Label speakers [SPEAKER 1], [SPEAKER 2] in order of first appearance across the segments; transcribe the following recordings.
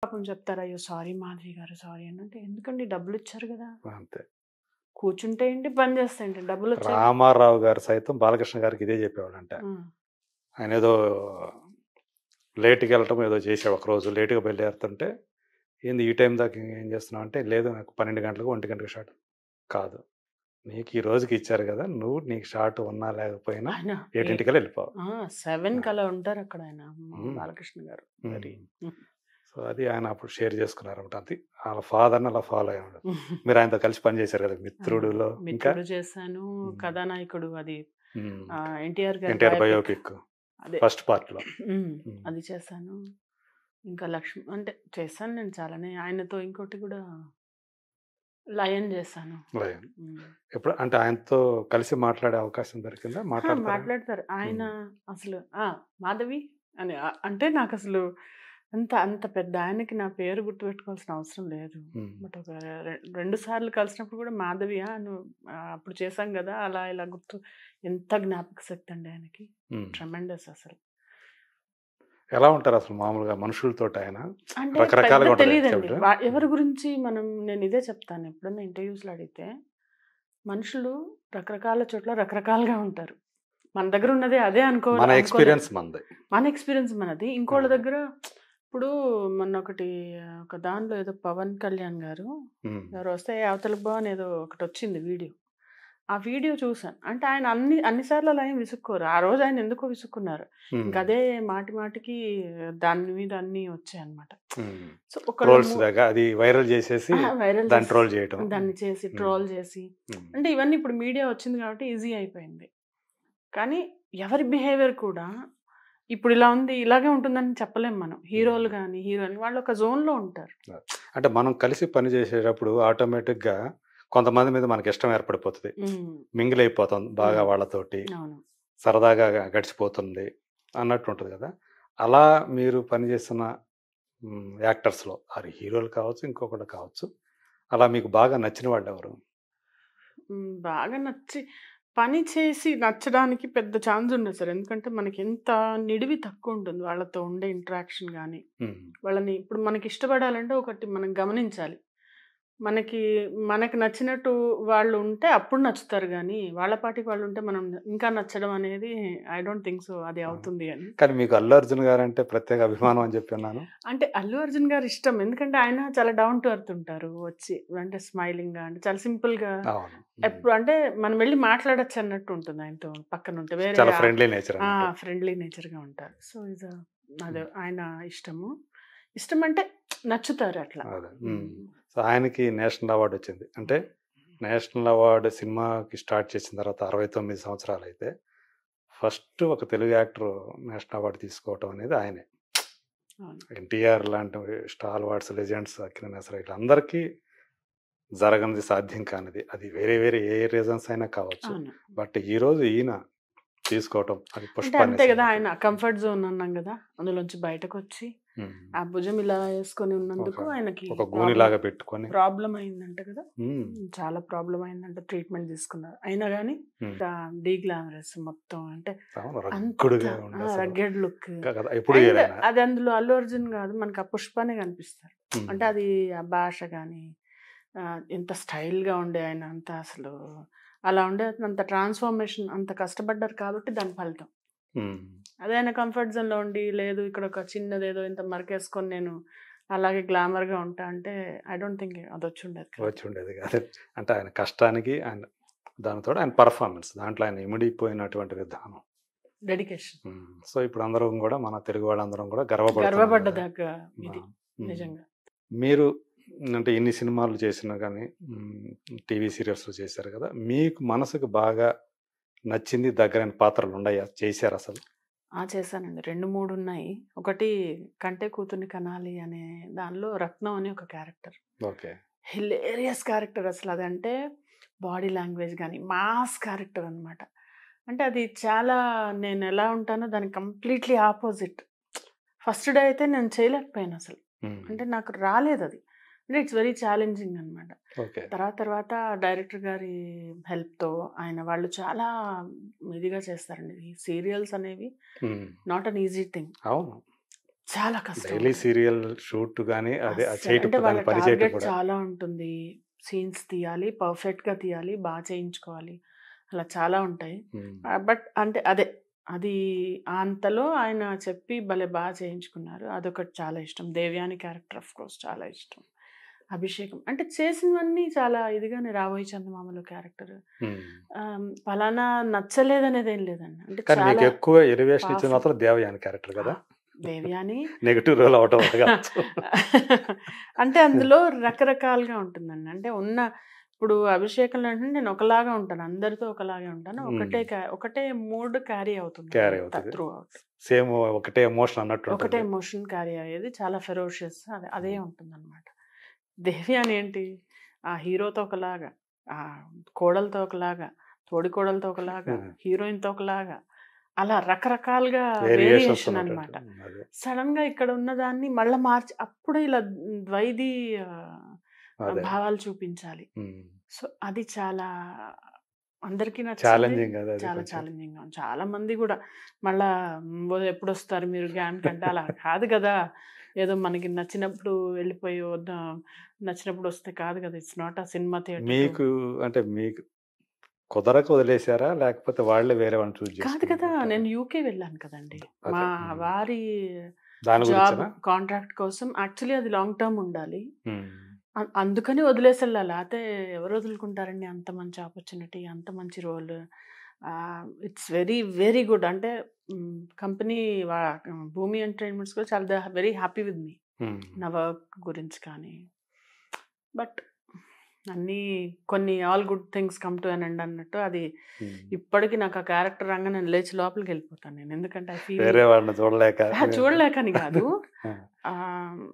[SPEAKER 1] పాపం చెప్తారు, "అయ్యో! సారీ మాధవి గారు సారీ" అంటే, ఎందుకండి డబ్బులిచ్చారు గదా!
[SPEAKER 2] అంతే.
[SPEAKER 1] కూర్చుంటే ఏంటి, పని చేస్తే ఏంటి, డబ్బులొచ్చాయి కదా!
[SPEAKER 2] రామారావు గారు సైతం బాలకృష్ణ గారికి ఇదే చెప్పేవాడంట.
[SPEAKER 1] హ్మ్.
[SPEAKER 2] ఆయనేదో లేట్‌గెళ్ళటం ఏదో చేసాడు ఒకరోజు. లేట్‌గా బయలుదేరుతుంటే, "ఏంది ఈ టైం దాకా ఏం చేస్తున్నావు?" అంటే, "లేదు నాకు 12 గంటలకు, 1 గంటకి షాట్." "కాదు. నీకు ఈ రోజుకి ఇచ్చారు గదా! నీకు షాట్ ఉన్నా లేకపోయినా
[SPEAKER 1] ఆయన
[SPEAKER 2] 7:00కల్లా ఎళ్ళిపోవాలి."
[SPEAKER 1] 7కి
[SPEAKER 2] ఆ!
[SPEAKER 1] అలా ఉంటారక్కడ ఆయన. అమ్మో!
[SPEAKER 2] హ్మ్.
[SPEAKER 1] బాలకృష్ణ గారు. వెరీ
[SPEAKER 2] హ్మ్. సో, అది ఆయన అప్పుడు షేర్ చేసుకున్నారన్నమాట. అది ఆళ్ళ ఫాదర్‌ని అలా ఫాలో అయ్యాడు. మీరు ఆయనతో కలిసి పని చేశారు కదా!
[SPEAKER 1] ఆ!
[SPEAKER 2] 'మిత్రుడులో' ఇంకా
[SPEAKER 1] 'మిత్రుడు' చేశాను.
[SPEAKER 2] హ్మ్.
[SPEAKER 1] కథానాయకుడు అది
[SPEAKER 2] హ్మ్.
[SPEAKER 1] ఎన్టీఆర్ గారి
[SPEAKER 2] 'ఎన్టీఆర్'
[SPEAKER 1] బయోపిక్.
[SPEAKER 2] బయోపిక్
[SPEAKER 1] అదే.
[SPEAKER 2] ఫస్ట్ పార్ట్‌లో.
[SPEAKER 1] హ్మ్.
[SPEAKER 2] హ్మ్.
[SPEAKER 1] అది చేశాను. ఇంకా అంటే చేశాను నేను చాలానే. ఆయనతో ఇంకోటి గూడా 'లయన్' చేశాను.
[SPEAKER 2] లయన్.
[SPEAKER 1] హ్మ్.
[SPEAKER 2] ఎప్పుడు అంటే ఆయనతో కలిసి మాట్లాడే అవకాశం దొరికిందా? మాట్లాడతారా?
[SPEAKER 1] మాట్లాడతారు. ఆయన
[SPEAKER 2] హ్మ్.
[SPEAKER 1] అసలు మాధవి అని అంటే నాకసలు అంత అంత పెద్ద ఆయనకి నా పేరు గుర్తుపెట్టుకోవాల్సిన అవసరం లేదు.
[SPEAKER 2] హ్మ్.
[SPEAKER 1] బట్ ఒక 2 సార్లు కలిసినప్పుడు కూడా మాధవియా నువ్వు అప్పుడు చేశాం గదా! అలా ఇలా గుర్తు. ఎంత జ్ఞాపక శక్తి అండి ఆయనకి.
[SPEAKER 2] హ్మ్.
[SPEAKER 1] ట్రెమెండస్ అసలు.
[SPEAKER 2] ఎలా ఉంటారసలు మామూలుగా మనుషులతోటి ఆయన?
[SPEAKER 1] అంటే పెద్ద
[SPEAKER 2] రకరకాలుగా ఉంటది
[SPEAKER 1] తెలీదండి.
[SPEAKER 2] చెప్తా.
[SPEAKER 1] ఎవరి గురించి నేను ఇదే చెప్తాను. ఎప్పుడన్నా ఇంటర్వ్యూస్‌లో అడిగితే, మనుషులు రకరకాల చోట్ల రకరకాలుగా ఉంటారు. మన దగ్గర ఉన్నదే అదే
[SPEAKER 2] మన
[SPEAKER 1] అనుకోలేం.
[SPEAKER 2] ఎక్స్‌పీరియన్స్ మనది.
[SPEAKER 1] మన ఎక్స్‌పీరియన్స్ మనది. ఇంకోళ్ళ
[SPEAKER 2] అవును.
[SPEAKER 1] దగ్గర ఇప్పుడు మొన్నొకటి ఒక దానిలో ఏదో 'పవన్ కళ్యాణ్' గారు
[SPEAKER 2] హ్మ్.
[SPEAKER 1] ఎవరో వస్తే "ఏ అవతలకి బా" అని ఏదో ఒకటొచ్చింది వీడియో. ఆ వీడియో చూసాను. అంటే ఆయన అన్ని సార్లు అలా ఏం విసుక్కోరు. ఆ రోజు ఆయన ఎందుకో విసుక్కున్నారు. ఇంక
[SPEAKER 2] హ్మ్.
[SPEAKER 1] అదే మాటి మాటికి దాని మీద అన్నీ వచ్చాయన్నమాట.
[SPEAKER 2] హ్మ్.
[SPEAKER 1] సో, ఒకళ్ళ
[SPEAKER 2] ట్రోల్స్ దాకా అది వైరల్ చేసేసి
[SPEAKER 1] వైరల్
[SPEAKER 2] దాన్ని
[SPEAKER 1] చేసి
[SPEAKER 2] ట్రోల్ చేయటం.
[SPEAKER 1] దాన్ని చేసి,
[SPEAKER 2] హ్మ్.
[SPEAKER 1] ట్రోల్ చేసి
[SPEAKER 2] హ్మ్.
[SPEAKER 1] అంటే ఇవన్నీ ఇప్పుడు మీడియా వచ్చింది కాబట్టి ఈజీ అయిపోయింది. కానీ ఎవరి బిహేవియర్ కూడా ఇప్పుడు ఇలా ఉంది, ఇలాగే ఉంటుందని చెప్పలేం మనం. హీరోలు
[SPEAKER 2] హ్మ్.
[SPEAKER 1] గాని, హీరోయిన్ వాళ్ళు ఒక జోన్‌లో ఉంటారు.
[SPEAKER 2] అంటే మనం కలిసి పని చేసేటప్పుడు ఆటోమేటిక్‌గా కొంతమంది మీద మనకిష్టం ఏర్పడిపోతది.
[SPEAKER 1] హ్మ్.
[SPEAKER 2] మింగిల్ అయిపోతాం బాగా
[SPEAKER 1] హ్మ్.
[SPEAKER 2] వాళ్ళతోటి.
[SPEAKER 1] అవును.
[SPEAKER 2] సరదాగా గడిచిపోతుంది అన్నట్టు ఉంటది గదా! అలా మీరు పనిచేస్తున్న యాక్టర్స్‌లో అది హీరోలు కావచ్చు, ఇంకొకళ్ళు కావచ్చు. అలా మీకు బాగా నచ్చిన వాళ్ళెవరు?
[SPEAKER 1] బాగా పని చేసి నచ్చడానికి పెద్ద ఛాన్స్ ఉండదు సార్. ఎందుకంటే మనకెంత నిడివి తక్కువుంటుంది వాళ్ళతో ఉండే ఇంటరాక్షన్ గాని.
[SPEAKER 2] హ్మ్.
[SPEAKER 1] వాళ్ళని ఇప్పుడు మనకిష్టపడాలంటే ఒకటి మనం గమనించాలి. మనకి మనకు నచ్చినట్టు వాళ్ళు ఉంటే అప్పుడు నచ్చుతారు గానీ, వాళ్ళ పాటికి వాళ్ళుంటే మనం ఇంకా నచ్చడం అనేది ఐ డోంట్ థింక్ సో అది
[SPEAKER 2] ఆ!
[SPEAKER 1] అవుతుంది అని.
[SPEAKER 2] కానీ మీకు 'అల్లు అర్జున్' గారంటే ప్రత్యేక అభిమానం అని జెప్పి విన్నాను.
[SPEAKER 1] అంటే 'అల్లు అర్జున్' గారి ఇష్టం. ఎందుకంటే ఆయన చాలా డౌన్ టు ఎర్త్ ఉంటారు. వచ్చి అంటే స్మైలింగ్‌గా అంటే చాలా సింపుల్‌గా
[SPEAKER 2] అవును. హ్మ్.
[SPEAKER 1] ఎప్పుడు అంటే మనం వెళ్లి మాట్లాడొచ్చు అన్నట్టు ఉంటుంది ఆయనతో పక్కనుంటే. వేరే
[SPEAKER 2] చాలా ఫ్రెండ్లీ నేచర్ అన్నట్టు.
[SPEAKER 1] ఫ్రెండ్లీ నేచర్‌గా ఉంటారు. సో, అదే
[SPEAKER 2] హ్మ్.
[SPEAKER 1] ఆయన ఇష్టము. ఇష్టమంటే నచ్చుతారు అట్లా.
[SPEAKER 2] అదే. హ్మ్.
[SPEAKER 1] హ్మ్.
[SPEAKER 2] సో, ఆయనకి నేషనల్ అవార్డ్ వచ్చింది. అంటే నేషనల్ అవార్డ్ సినిమాకి స్టార్ట్ చేసిన తర్వాత 69 సంవత్సరాలైతే ఫస్ట్ ఒక తెలుగు యాక్టర్ నేషనల్ అవార్డ్ తీసుకోవటం అనేది ఆయనే.
[SPEAKER 1] అవును.
[SPEAKER 2] ఎన్టీఆర్ లాంటి స్టాల్‌వార్ట్స్, లెజెండ్స్, అక్కినేని నాగేశ్వరరావు వీళ్ళందరికీ జరగనిది, సాధ్యం కానిది. అది వేరే వేరే ఏ రీజన్స్ అయినా కావచ్చు.
[SPEAKER 1] అవును.
[SPEAKER 2] బట్ ఈరోజు ఈయన తీసుకోవటం అది
[SPEAKER 1] అంటే
[SPEAKER 2] 'పుష్ప' అనే
[SPEAKER 1] అంతే గదా!
[SPEAKER 2] సినిమాకి.
[SPEAKER 1] ఆయన కంఫర్ట్ జోన్ అన్నాం గదా! అందులోంచి బయటకొచ్చి
[SPEAKER 2] హ్మ్.
[SPEAKER 1] ఆ భుజం ఇలా యేసుకొని
[SPEAKER 2] ఒక
[SPEAKER 1] ఉన్నందుకు ఆయనకి
[SPEAKER 2] ఒక గూనిలాగా పెట్టుకొని
[SPEAKER 1] ప్రాబ్లమ్ అయిందంట కదా!
[SPEAKER 2] హ్మ్.
[SPEAKER 1] చాలా ప్రాబ్లమ్ అయిందంట. ట్రీట్మెంట్ తీసుకున్నారు. అయినా గాని
[SPEAKER 2] హ్మ్.
[SPEAKER 1] డీగ్లామరస్ మొత్తం అంటే
[SPEAKER 2] అవును.
[SPEAKER 1] అంత
[SPEAKER 2] రగ్గుడుగా ఉండి అసలు
[SPEAKER 1] రగ్గెడ్ లుక్.
[SPEAKER 2] కదా! ఎప్పుడు
[SPEAKER 1] అండ్
[SPEAKER 2] చేయడాయన.
[SPEAKER 1] అది అందులో అల్లు అర్జున్ గాదు. మనకు ఆ పుష్పనే కనిపిస్తారు.
[SPEAKER 2] హ్మ్.
[SPEAKER 1] అంటే అది ఆ భాష గాని ఎంత స్టైల్‌గా ఉండే ఆయన అంత అసలు అలా ఉండే అంత ట్రాన్స్‌ఫర్మేషన్ అంత కష్టపడ్డారు కాబట్టి దాని ఫలితం.
[SPEAKER 2] హ్మ్.
[SPEAKER 1] అదే ఆయన కంఫర్ట్ జోన్‌లో ఉండి, లేదు ఇక్కడ ఒక చిన్నదేదో ఇంత మరకేసుకొని నేను అలాగే గ్లామర్‌గా ఉంటా అంటే, ఐ డోంట్ థింక్ అదొచ్చుండేది కాదు.
[SPEAKER 2] వచ్చుండేది కాదు. అంటే ఆయన కష్టానికి ఆయన దానికి తోడు ఆయన పెర్ఫార్మన్స్ దాంట్లో ఆయన ఇమిడిపోయినటువంటి విధానం.
[SPEAKER 1] డెడికేషన్.
[SPEAKER 2] సో, ఇప్పుడు అందరం గూడా మన తెలుగు వాళ్ళందరం గూడా గర్వపడుతున్నాం గదా!
[SPEAKER 1] గర్వపడ్డదగ్గ
[SPEAKER 2] ఆ!
[SPEAKER 1] ఇది
[SPEAKER 2] హ్మ్.
[SPEAKER 1] నిజంగా.
[SPEAKER 2] మీరు అంటే ఇన్ని సినిమాలు చేసినా గానీ, టీవీ సీరియల్స్‌లో చేశారు గదా! మీకు మనసుకు బాగా నచ్చింది, దగ్గరైన పాత్రలున్నాయా? చేశారసలు?
[SPEAKER 1] చేశానండి. 2, 3 ఉన్నాయి. ఒకటి 'కంటే కూతుర్ని కనాలి' అనే దానిలో రత్నం అని ఒక క్యారెక్టర్.
[SPEAKER 2] ఓకే.
[SPEAKER 1] హిలేరియస్ క్యారెక్టర్ అసలదంటే బాడీ లాంగ్వేజ్ గాని, మాస్ క్యారెక్టర్ అనమాట. అంటే అది చాలా నేనెలా ఉంటానో దానికి కంప్లీట్‌లీ ఆపోజిట్. ఫస్ట్ డే అయితే నేను చేయలేకపోయానసలు.
[SPEAKER 2] హ్మ్.
[SPEAKER 1] అంటే నాకు రాలేదది. అంటే ఇట్స్ వెరీ ఛాలెంజింగ్ అనమాట.
[SPEAKER 2] ఓకే.
[SPEAKER 1] తర్వాత డైరెక్టర్ గారి హెల్ప్‌తో వాళ్ళు చాలా ఇదిగా చేస్తారండి. ఈ సీరియల్స్ అనేవి
[SPEAKER 2] హ్మ్.
[SPEAKER 1] Not an easy thing.
[SPEAKER 2] అవును.
[SPEAKER 1] చాలా కష్టం
[SPEAKER 2] డైలీ
[SPEAKER 1] ఉంటుంది.
[SPEAKER 2] సీరియల్ షూట్ గాని అదే
[SPEAKER 1] అస్సలు
[SPEAKER 2] చేయటం
[SPEAKER 1] అంటే వాళ్ళ
[SPEAKER 2] దాన్ని పని చేయటం
[SPEAKER 1] టార్గెట్
[SPEAKER 2] కూడా.
[SPEAKER 1] చాలా ఉంటుంది. సీన్స్ తీయాలి, పర్ఫెక్ట్‌గా తీయాలి, చేయించుకోవాలి. అలా చాలా ఉంటాయి. బట్ అంటే అది అంతలో ఆయన చెప్పి భలే చేయించుకున్నారు. అదొకటి చాలా ఇష్టం. దేవయాని క్యారెక్టర్ ఆఫ్‌కోర్స్ చాలా ఇష్టం. అభిషేకం అంటే చేసినవన్నీ చాలా ఇదిగానే 'రాబోయే చందమామలో' క్యారెక్టర్ పలానా నచ్చలేదనేదేం లేదండి. అంటే
[SPEAKER 2] కానీ మీకు
[SPEAKER 1] చాలా
[SPEAKER 2] ఎక్కువ ఎలివేషన్ ఇచ్చింది
[SPEAKER 1] పవర్‌ఫుల్.
[SPEAKER 2] మాత్రం దేవయాని క్యారెక్టర్
[SPEAKER 1] ఆ!
[SPEAKER 2] కదా!
[SPEAKER 1] దేవయాని
[SPEAKER 2] నెగెటివ్ రోల్ అవటం వల్ల కావచ్చు.
[SPEAKER 1] అంటే అందులో రకరకాలుగా ఉంటుందండి. అంటే ఇప్పుడు అభిషేకంలో అంటే నేను ఒకలాగా ఉంటాను. అందరితో ఒకలాగే ఉంటాను. ఒకటే మూడ్ క్యారీ
[SPEAKER 2] క్యారీ
[SPEAKER 1] అవుతుందనమాట
[SPEAKER 2] అవుతది.
[SPEAKER 1] Through out.
[SPEAKER 2] సేమ్ ఒకటే ఎమోషన్ అన్నట్టు
[SPEAKER 1] ఒకటే
[SPEAKER 2] ఉంటుంది.
[SPEAKER 1] ఎమోషన్ క్యారీ అయ్యేది. చాలా ఫెరోషియస్ అదే
[SPEAKER 2] హ్మ్.
[SPEAKER 1] ఉంటుందనమాట. దేవయాని ఏంటి ఆ హీరోతో ఒకలాగా, కోడలతో ఒకలాగా, తోడికోడలతో ఒకలాగా, హీరోయిన్‌తో ఒకలాగా అలా రకరకాలుగా
[SPEAKER 2] వేరియేషన్స్
[SPEAKER 1] వేరియేషన్
[SPEAKER 2] ఉన్నట్టు.
[SPEAKER 1] అనమాట.
[SPEAKER 2] అదే.
[SPEAKER 1] సడెన్‌గా ఇక్కడ ఉన్నదాన్ని మళ్ళా మార్చి అప్పుడే ఇలా ద్వైధీ
[SPEAKER 2] అదే.
[SPEAKER 1] భావాలు చూపించాలి.
[SPEAKER 2] హ్మ్.
[SPEAKER 1] సో, అది చాలా అందరికీ నచ్చింది.
[SPEAKER 2] ఛాలెంజింగ్ అది
[SPEAKER 1] చాలా
[SPEAKER 2] కొంచెం.
[SPEAKER 1] ఛాలెంజింగ్‌గా ఉంది. చాలా మంది గూడా మళ్ళా ఎప్పుడొస్తారు మీరు గ్యామ్‌కంటే అలా కాదు గదా! ఏదో మనకి నచ్చినప్పుడు వెళ్ళిపోయి నచ్చినప్పుడు వస్తే కాదు గదా! It's not a cinema theatre.
[SPEAKER 2] మీకు అంటే మీకు కుదరక వదిలేసారా? లేకపోతే వాళ్ళే వేరే వాళ్ళని చూజ్
[SPEAKER 1] కాదు
[SPEAKER 2] చేసుకొని
[SPEAKER 1] కదా!
[SPEAKER 2] పెట్టారా?
[SPEAKER 1] నేను యూకే వెళ్ళాను కదండీ. మా
[SPEAKER 2] అదే.
[SPEAKER 1] వారి
[SPEAKER 2] దాని
[SPEAKER 1] జాబ్
[SPEAKER 2] గురించేనా?
[SPEAKER 1] కాంట్రాక్ట్ కోసం యాక్చువల్లీ అది లాంగ్ టర్మ్ ఉండాలి.
[SPEAKER 2] హ్మ్.
[SPEAKER 1] అందుకని వదిలేసెళ్ళా. లేతే ఎవరు వదులుకుంటారండి అంత మంచి ఆపర్చునిటీ, అంత మంచి role. It's very, very good. అంటే కంపెనీ వా భూమి ఎంటర్‌టైన్‌మెంట్స్ కూడా చాలా వెరీ హ్యాపీ విత్ మీ.
[SPEAKER 2] హ్మ్.
[SPEAKER 1] నా వర్క్ గురించి కానీ. బట్ అన్నీ కొన్ని all good things come to an end అన్నట్టు అది ఇప్పటికి నాకు ఆ క్యారెక్టర్ రాంగానే నేను లేచి లోపలికెళ్ళిపోతాను నేను. ఎందుకంటే ఐ ఫీల్
[SPEAKER 2] వేరే వాళ్ళని చూడలేక.
[SPEAKER 1] చూడలేకని కాదు.
[SPEAKER 2] ఆ!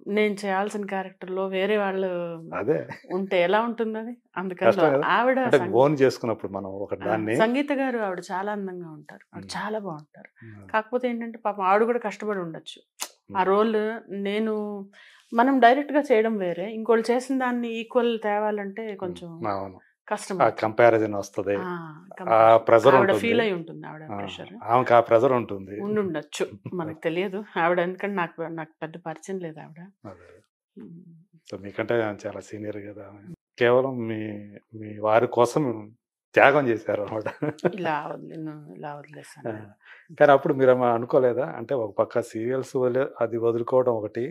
[SPEAKER 1] నేను చేయాల్సిన క్యారెక్టర్‌లో వేరే వాళ్ళు
[SPEAKER 2] అదే.
[SPEAKER 1] ఉంటే ఎలా ఉంటుందది? అందుకని
[SPEAKER 2] కష్టం కదా!
[SPEAKER 1] ఆవిడ
[SPEAKER 2] అంటే ఓన్ చేసుకున్నప్పుడు మనం ఒక దాన్ని.
[SPEAKER 1] సంగీత గారు ఆవిడ చాలా అందంగా ఉంటారు. ఆవిడ చాలా బావుంటారు.
[SPEAKER 2] హ్మ్.
[SPEAKER 1] కాకపోతే ఏంటంటే పాపం ఆవిడ కూడా కష్టపడి ఉండొచ్చు. ఆ
[SPEAKER 2] హ్మ్.
[SPEAKER 1] రోల్ నేను మనం డైరెక్ట్‌గా చేయడం వేరే. ఇంకోళ్ళు చేసిన దాన్ని ఈక్వల్ తేవాలంటే కొంచెం
[SPEAKER 2] అవును. ఆ
[SPEAKER 1] కష్టమవుతుంది.
[SPEAKER 2] కంపారిజన్ వస్తది.
[SPEAKER 1] ఆ!
[SPEAKER 2] ఆ
[SPEAKER 1] కంపారిజన్.
[SPEAKER 2] ప్రెషర్
[SPEAKER 1] ఆవిడ
[SPEAKER 2] ఉంటుంది.
[SPEAKER 1] ఫీల్ అయ్యి ఉంటుంది ఆవిడ
[SPEAKER 2] ఆ!
[SPEAKER 1] ప్రెషర్.
[SPEAKER 2] ఆమెకి ఆ ప్రెషర్ ఉంటుంది.
[SPEAKER 1] ఉండుండొచ్చు. మనకు తెలియదు. ఆవిడ ఎందుకంటే నాకు పెద్ద పరిచయం లేదు ఆవిడ.
[SPEAKER 2] అదే.
[SPEAKER 1] హ్మ్.
[SPEAKER 2] సో, మీకంటే చాలా సీనియర్ గదా! కేవలం మీ మీ వారి కోసం త్యాగం చేశారన్నమాట.
[SPEAKER 1] ఇలా వదిలేసాను
[SPEAKER 2] ఆ!
[SPEAKER 1] నేను.
[SPEAKER 2] కానీ అప్పుడు మీరేమో అనుకోలేదా? అంటే ఒక పక్క సీరియల్స్ అది వదులుకోవడం ఒకటి,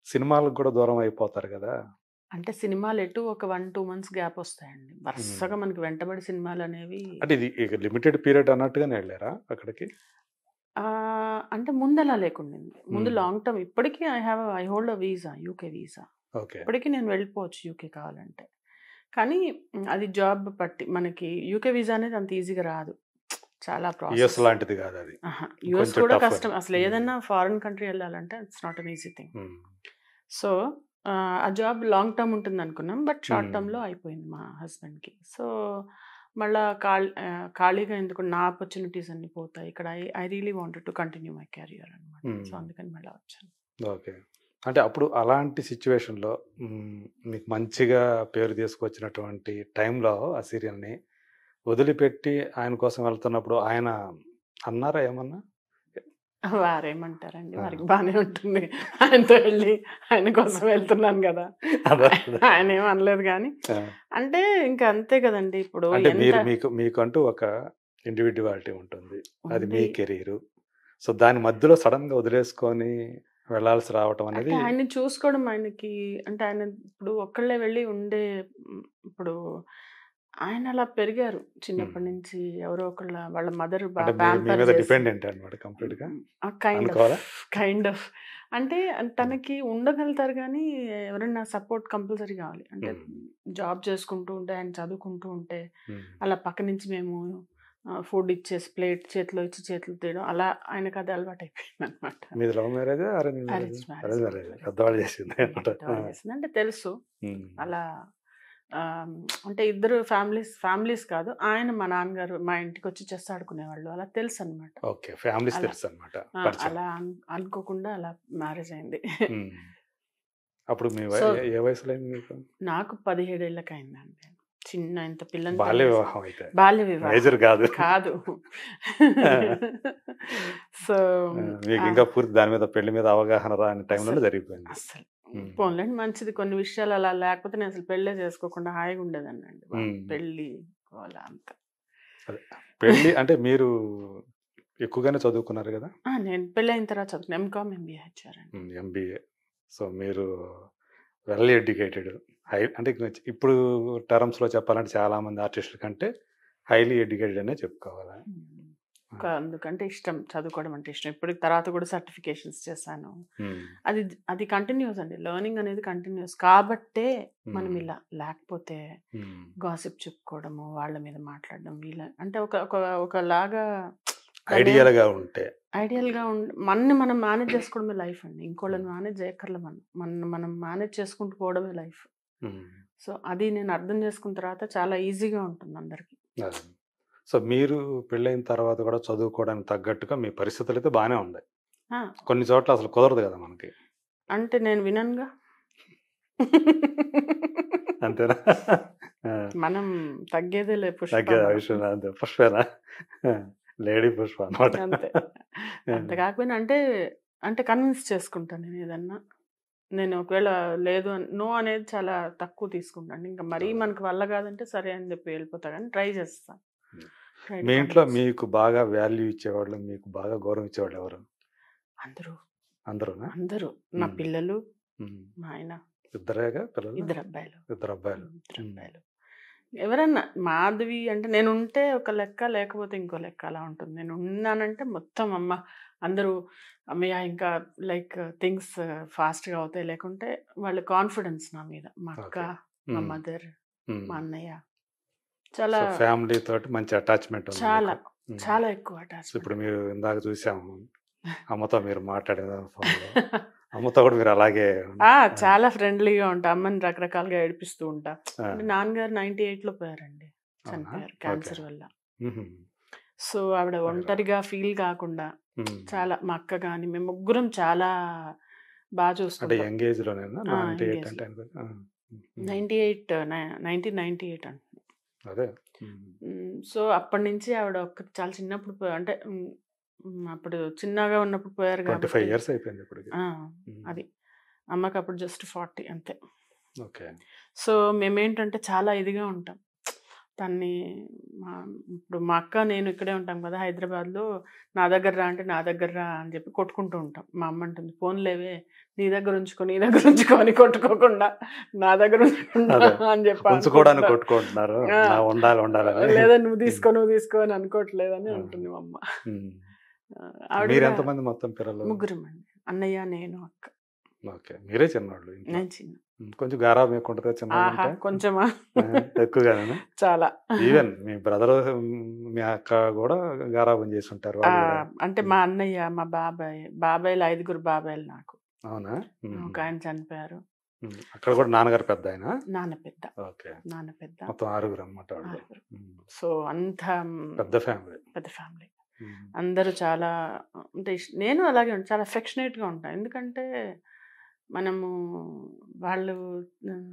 [SPEAKER 2] సినిమాలకు గూడా దూరం అయిపోతారు గదా!
[SPEAKER 1] అంటే సినిమాలు ఎటు ఒక 1, 2 మంత్స్ గ్యాప్ వస్తాయండి.
[SPEAKER 2] హ్మ్.
[SPEAKER 1] వరుసగా మనకి వెంటబడి సినిమాలనేవి
[SPEAKER 2] అంటే ఇది ఇక లిమిటెడ్ పీరియడ్ అన్నట్టుగానే ఎళ్లారా అక్కడికి?
[SPEAKER 1] అంటే ముందలా లేకుండింది. ముందు
[SPEAKER 2] హ్మ్.
[SPEAKER 1] లాంగ్ టర్మ్ ఇప్పటికి I hold a visa, UK visa.
[SPEAKER 2] Okay.
[SPEAKER 1] ఇప్పటికి నేను వెళ్ళిపోవచ్చు యూకే కావాలంటే. కానీ అది జాబ్ బట్టి మనకి యూకే వీసా అనేది అంత ఈజీగా రాదు. చాలా
[SPEAKER 2] యూఎస్
[SPEAKER 1] ప్రాసెస్.
[SPEAKER 2] లాంటిది గాదు అది.
[SPEAKER 1] యూఎస్
[SPEAKER 2] కొంచెం
[SPEAKER 1] కూడా
[SPEAKER 2] టఫ్ అది.
[SPEAKER 1] కష్టం. అసలు ఏదన్నా ఫారిన్ కంట్రీ ఎళ్ళాలంటే it's not an easy thing.
[SPEAKER 2] Hmm.
[SPEAKER 1] So, ఆ జాబ్ లాంగ్ టర్మ్ ఉంటుందనుకున్నాం. But short
[SPEAKER 2] hmm.
[SPEAKER 1] టర్మ్‌లో అయిపోయింది మా హస్బెండ్‌కి. సో, మళ్ళా ఖాళీగా ఎందుకు నా ఆపర్చునిటీస్ అన్నీ పోతాయి. ఇక్కడ I really wanted to continue my career అనమాట. సో,
[SPEAKER 2] హ్మ్.
[SPEAKER 1] అందుకని మళ్ళా వచ్చాను.
[SPEAKER 2] ఓకే. అంటే అప్పుడు అలాంటి సిట్యుయేషన్‌లో మీకు మంచిగా పేరు తీసుకొచ్చినటువంటి టైంలో ఆ సీరియల్‌ని వదిలిపెట్టి ఆయన కోసం వెళ్తున్నప్పుడు ఆయన అన్నారా ఏమన్నా?
[SPEAKER 1] వారేమంటారండి?
[SPEAKER 2] ఆ!
[SPEAKER 1] వారికి బానే ఉంటుంది. ఆయనతో వెళ్ళి ఆయన కోసం వెళ్తున్నాను గదా!
[SPEAKER 2] అదే. అదే.
[SPEAKER 1] ఆయనేమి అనలేదు గానీ,
[SPEAKER 2] ఆ!
[SPEAKER 1] అంటే ఇంక అంతే గదండీ! ఇప్పుడు
[SPEAKER 2] అంటే
[SPEAKER 1] ఎంత
[SPEAKER 2] మీకంటూ ఒక ఇండివిడ్యువాలిటీ ఉంటుంది. అది మీ
[SPEAKER 1] ఉంది.
[SPEAKER 2] కెరీరు. సో, దాని మధ్యలో సడెన్‌గా వదిలేసుకొని వెళ్ళాల్సి రావటం
[SPEAKER 1] అంటే
[SPEAKER 2] అనేది.
[SPEAKER 1] ఆయన్ని చూసుకోవడం ఆయనకి అంటే ఆయన ఇప్పుడు ఒక్కళ్ళే వెళ్ళి ఇప్పుడు ఆయన అలా పెరిగారు.
[SPEAKER 2] హ్మ్.
[SPEAKER 1] చిన్నప్పటి నుంచి ఎవరో ఒకళ్ళ వాళ్ళ మదర్
[SPEAKER 2] అంటే మీ
[SPEAKER 1] ప్యాంపర్
[SPEAKER 2] మీద
[SPEAKER 1] చేసి
[SPEAKER 2] డిపెండెంట్ అన్నమాట కంప్లీట్‌గా
[SPEAKER 1] కైండ్ ఆఫ్,
[SPEAKER 2] అనుకోవాలా?
[SPEAKER 1] Kind of. అంటే
[SPEAKER 2] హ్మ్.
[SPEAKER 1] తనకి ఉండగలుగుతారు గానీ, ఎవరైనా సపోర్ట్ కంపల్సరీ కావాలి. అంటే
[SPEAKER 2] హ్మ్.
[SPEAKER 1] జాబ్ చేసుకుంటూ ఉంటే, ఆయన చదువుకుంటూ ఉంటే,
[SPEAKER 2] హ్మ్.
[SPEAKER 1] అలా పక్క నుంచి మేము ఫుడ్ ఇచ్చేసి ప్లేట్ చేతిలో ఇచ్చి చేతులు తీయడం అలా ఆయనకది అలవాటయిపోయిందనమాట.
[SPEAKER 2] మీది లవ్ మ్యారేజా? అరేంజ్ మ్యారేజా?
[SPEAKER 1] అరేంజ్ మ్యారేజ్
[SPEAKER 2] అరేంజ్
[SPEAKER 1] అండి.
[SPEAKER 2] మ్యారేజ్.
[SPEAKER 1] అరేంజ్
[SPEAKER 2] పెద్దవాళ్ళు
[SPEAKER 1] మ్యారేజ్.
[SPEAKER 2] చేసిందే అన్నమాట. ఆ!
[SPEAKER 1] పెద్దవాళ్ళు చేసింది. అంటే తెలుసు.
[SPEAKER 2] హ్మ్.
[SPEAKER 1] అలా ఆహ్, అంటే ఇద్దరు ఫ్యామిలీస్ కాదు. ఆయన మా నాన్నగారు మా ఇంటికొచ్చి చెస్ ఆడుకునేవాళ్ళు. అలా తెలుసనమాట.
[SPEAKER 2] ఓకే. ఫ్యామిలీస్
[SPEAKER 1] అలా
[SPEAKER 2] తెలుసన్నమాట. పరిచయం.
[SPEAKER 1] అలా అనుకోకుండా అలా మ్యారేజ్ అయింది.
[SPEAKER 2] హ్మ్. అప్పుడు మీ
[SPEAKER 1] సో,
[SPEAKER 2] ఏ వయసులో అయింది మీకు?
[SPEAKER 1] నాకు 17 ఏళ్ళకయిందండి. చిన్న ఇంత పిల్లని
[SPEAKER 2] బాల్య
[SPEAKER 1] పెళ్లి
[SPEAKER 2] వివాహం అయితే
[SPEAKER 1] బాల్య వివాహం
[SPEAKER 2] మేజర్ కాదు.
[SPEAKER 1] కాదు. సో
[SPEAKER 2] మీకు ఇంకా పూర్తి దాని మీద పెళ్లి మీద అవగాహన రాని టైంలో జరిగిపోయింది.
[SPEAKER 1] అసలు పోన్లేండి, మంచిది. కొన్ని విషయాలు అలా లేకపోతే నేను అసలు పెళ్ళే చేసుకోకుండా హాయిగా ఉండేదాన్నండి. పెళ్ళి అలా అంత.
[SPEAKER 2] పెళ్ళి అంటే మీరు ఎక్కువగానే చదువుకున్నారు కదా?
[SPEAKER 1] నేను పెళ్ళి అయిన తర్వాత చదువుకున్నాను. ఎంకామ్ ఎంబీఏ ఇచ్చారండి.
[SPEAKER 2] ఎంబీఏ. సో మీరు వెల్ ఎడ్యుకేటెడ్, అంటే ఇప్పుడు టర్మ్స్లో చెప్పాలంటే చాలా మంది ఆర్టిస్టుల కంటే హైలీ ఎడ్యుకేటెడ్ అనే చెప్పుకోవాలి.
[SPEAKER 1] అందుకంటే ఇష్టం, చదువుకోవడం అంటే ఇష్టం. ఇప్పటికి తర్వాత కూడా సర్టిఫికేషన్స్ చేశాను. అది కంటిన్యూస్ అండి. లెర్నింగ్ అనేది కంటిన్యూస్ కాబట్టే మనం ఇలా, లేకపోతే గాసిప్ చెప్పుకోవడము, వాళ్ళ మీద మాట్లాడడం, వీళ్ళ అంటే ఒకలాగా
[SPEAKER 2] ఐడియల్గా
[SPEAKER 1] మనని మనం మేనేజ్ చేసుకోవడమే లైఫ్ అండి. ఇంకోళ్ళని మేనేజ్ చేయక్కర్లే. మనం మేనేజ్ చేసుకుంటూ పోవడమే లైఫ్. సో అది నేను అర్థం చేసుకున్న తర్వాత చాలా ఈజీగా ఉంటుంది అందరికి.
[SPEAKER 2] సో మీరు పెళ్ళైన తర్వాత కూడా చదువుకోవడానికి తగ్గట్టుగా మీ పరిస్థితులు అయితే బాగానే ఉన్నాయి. కొన్ని చోట్ల అసలు కుదరదు కదా మనకి.
[SPEAKER 1] అంటే నేను విననుగా.
[SPEAKER 2] అంతేనా?
[SPEAKER 1] మనం తగ్గేదే
[SPEAKER 2] పుష్పేనా? లేడీ పుష్ప అన్నమాట.
[SPEAKER 1] అంతే. అంత కాకపోయినా అంటే కన్విన్స్ చేసుకుంటాను నేను ఏదన్నా. నేను ఒకవేళ లేదు నో అనేది చాలా తక్కువ తీసుకుంటాను. ఇంకా మరీ మనకి వల్ల కాదంటే సరే అని చెప్పి వెళ్ళిపోతా, కానీ ట్రై చేస్తాను.
[SPEAKER 2] మీ ఇంట్లో మీకు బాగా వాల్యూ ఇచ్చేవాళ్ళు, మీకు బాగా గౌరవం ఇచ్చేవాళ్ళు ఎవరు?
[SPEAKER 1] అందరూ. నా పిల్లలు, మా ఆయన.
[SPEAKER 2] ఇద్దరేగా పిల్లలు?
[SPEAKER 1] ఇద్దరు అబ్బాయిలు. ఎవరన్నా మాధవి అంటే నేను ఉంటే ఒక లెక్క, లేకపోతే ఇంకో లెక్క అలా ఉంటుంది. నేను ఉన్నానంటే మొత్తం అందరూ అమ్మయ్య ఇంకా లైక్ థింగ్స్ ఫాస్ట్గా అవుతాయి. లేకుంటే వాళ్ళ కాన్ఫిడెన్స్ నా మీద. మా అక్క, మా మదర్, మా అన్నయ్య చాలా
[SPEAKER 2] ఫ్యామిలీ తోటి మంచి అటాచ్మెంట్,
[SPEAKER 1] చాలా ఎక్కువ అటాచ్మెంట్.
[SPEAKER 2] ఇప్పుడు మీరు ఇందాక చూసాము అమ్మతో మీరు మాట్లాడిన అమ్మతో కూడా మీరు అలాగే
[SPEAKER 1] చాలా ఫ్రెండ్లీగా ఉంటా. అమ్మని రకరకాలుగా ఏడిపిస్తూ ఉంటా. నాన్నగారు 98లో పోయారండి, చనిపోయారు క్యాన్సర్ వల్ల. సో ఆవిడ ఒంటరిగా ఫీల్ కాకుండా చాలా, మా అక్క కానీ మేము ముగ్గురం చాలా బాగా చూసుకుంటాం. 1998
[SPEAKER 2] అదే.
[SPEAKER 1] సో అప్పటి నుంచి ఆవిడ చాలా చిన్నప్పుడు అంటే అప్పుడు చిన్నగా ఉన్నప్పుడు పోయారు కాబట్టి
[SPEAKER 2] 25 years అయిపోయింది ఇప్పుడు.
[SPEAKER 1] అది అమ్మకి అప్పుడు జస్ట్ 40 అంతే. సో మేమేంటంటే చాలా ఇదిగా ఉంటాం దాన్ని. ఇప్పుడు మా అక్క నేను ఇక్కడే ఉంటాం కదా హైదరాబాద్లో. నా దగ్గర రా అంటే నా దగ్గర రా అని చెప్పి కొట్టుకుంటూ ఉంటాం. మా అమ్మ అంటుంది, ఫోన్లేవే నీ దగ్గర ఉంచుకో అని కొట్టుకోకుండా నా దగ్గర అని చెప్పి
[SPEAKER 2] కొట్టుకుంటున్నారు.
[SPEAKER 1] లేదా నువ్వు తీసుకో అని అనుకోవట్లేదని అంటుంది మా అమ్మ.
[SPEAKER 2] ఎంతమంది మొత్తం పిల్లలు?
[SPEAKER 1] ముగ్గురం అండి, అన్నయ్య, నేను, అక్క.
[SPEAKER 2] మీరే చిన్నవాళ్ళు?
[SPEAKER 1] నేను చిన్న.
[SPEAKER 2] కొంచెం గారాబం ఎక్కువ ఉంటుంది. చిన్న
[SPEAKER 1] కొంచెమా?
[SPEAKER 2] ఎక్కువగానే.
[SPEAKER 1] చాలా.
[SPEAKER 2] ఈవెన్ మీ బ్రదర్, మీ అక్క కూడా గారాబం చేసి ఉంటారు.
[SPEAKER 1] అంటే మా అన్నయ్య, మా బాబాయ్లు 5 బాబాయ్లు నాకు.
[SPEAKER 2] అవునా?
[SPEAKER 1] ఒక ఆయన చనిపోయారు.
[SPEAKER 2] అక్కడ కూడా నాన్నగారు పెద్ద ఆయన?
[SPEAKER 1] నాన్న పెద్ద. మొత్తం
[SPEAKER 2] 6 అన్నమాట.
[SPEAKER 1] సో అంత
[SPEAKER 2] పెద్ద ఫ్యామిలీ.
[SPEAKER 1] అందరూ చాలా అంటే నేను అలాగే చాలా అఫెక్షనేట్గా ఉంటాను. ఎందుకంటే మనము వాళ్ళు